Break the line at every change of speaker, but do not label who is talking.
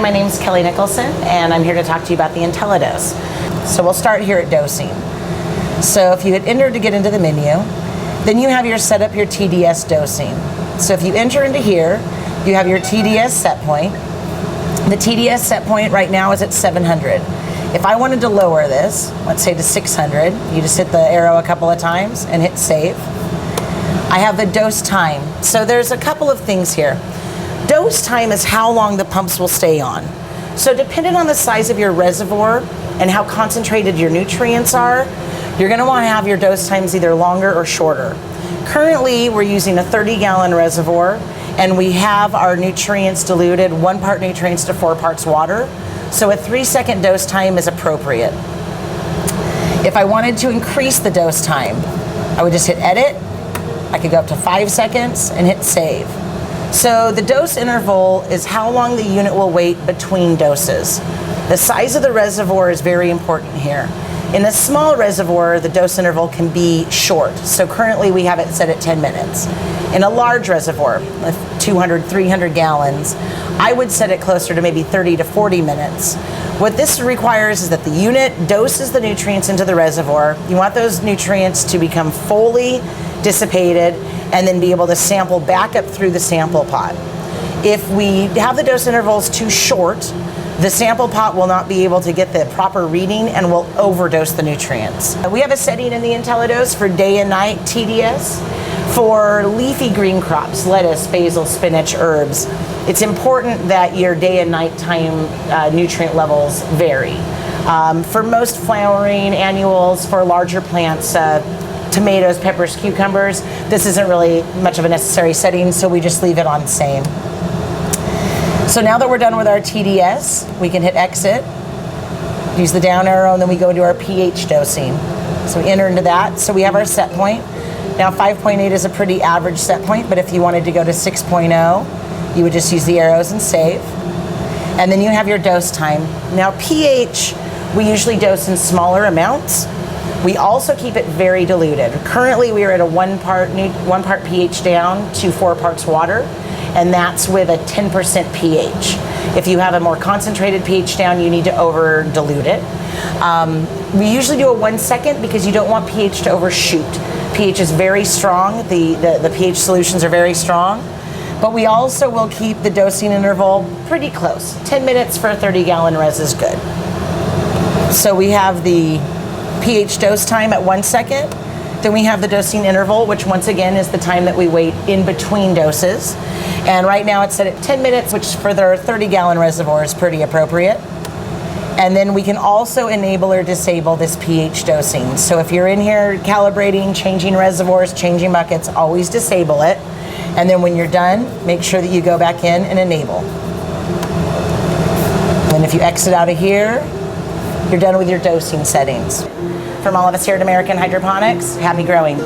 my name is Kelley Nicholson, and I'm here to talk to you about the IntelliDose. So we'll start here at dosing. So if you hit enter to get into the menu, then you have your set up your TDS dosing. So if you enter into here, you have your TDS set point. The TDS set point right now is at 700. If I wanted to lower this, let's say to 600, you just hit the arrow a couple of times and hit save. I have the dose time. So there's a couple of things here. Dose time is how long the pumps will stay on. So depending on the size of your reservoir and how concentrated your nutrients are, you're gonna wanna have your dose times either longer or shorter. Currently, we're using a 30-gallon reservoir, and we have our nutrients diluted 1 part nutrients to 4 parts water. So a 3-second dose time is appropriate. If I wanted to increase the dose time, I would just hit edit. I could go up to 5 seconds and hit save. So the dose interval is how long the unit will wait between doses. The size of the reservoir is very important here. In a small reservoir, the dose interval can be short. So currently we have it set at 10 minutes. In a large reservoir, 200, 300 gallons, I would set it closer to maybe 30 to 40 minutes. What this requires is that the unit doses the nutrients into the reservoir. You want those nutrients to become fully dissipated and then be able to sample back up through the sample pot. If we have the dose intervals too short, the sample pot will not be able to get the proper reading and will overdose the nutrients. We have a setting in the IntelliDose for day and night TDS. For leafy green crops, lettuce, basil, spinach, herbs, it's important that your day and night time nutrient levels vary. For most flowering annuals, for larger plants, tomatoes, peppers, cucumbers, this isn't really much of a necessary setting, so we just leave it on same. So now that we're done with our TDS, we can hit exit, use the down arrow, and then we go into our pH dosing. So we enter into that. So we have our set point. Now 5.8 is a pretty average set point, but if you wanted to go to 6.0, you would just use the arrows and save. And then you have your dose time. Now pH, we usually dose in smaller amounts. We also keep it very diluted. Currently we are at a 1 part pH down to 4 parts water, and that's with a 10% pH. If you have a more concentrated pH down, you need to over dilute it. We usually do a 1 second because you don't want pH to overshoot. pH is very strong, the pH solutions are very strong, but we also will keep the dosing interval pretty close. 10 minutes for a 30-gallon res is good. So we have the pH dose time at 1 second. Then we have the dosing interval, which once again is the time that we wait in between doses. And right now it's set at 10 minutes, which for their 30-gallon reservoir is pretty appropriate. And then we can also enable or disable this pH dosing. So if you're in here calibrating, changing reservoirs, changing buckets, always disable it. And then when you're done, make sure that you go back in and enable. And if you exit out of here, you're done with your dosing settings. From all of us here at American Hydroponics, happy growing.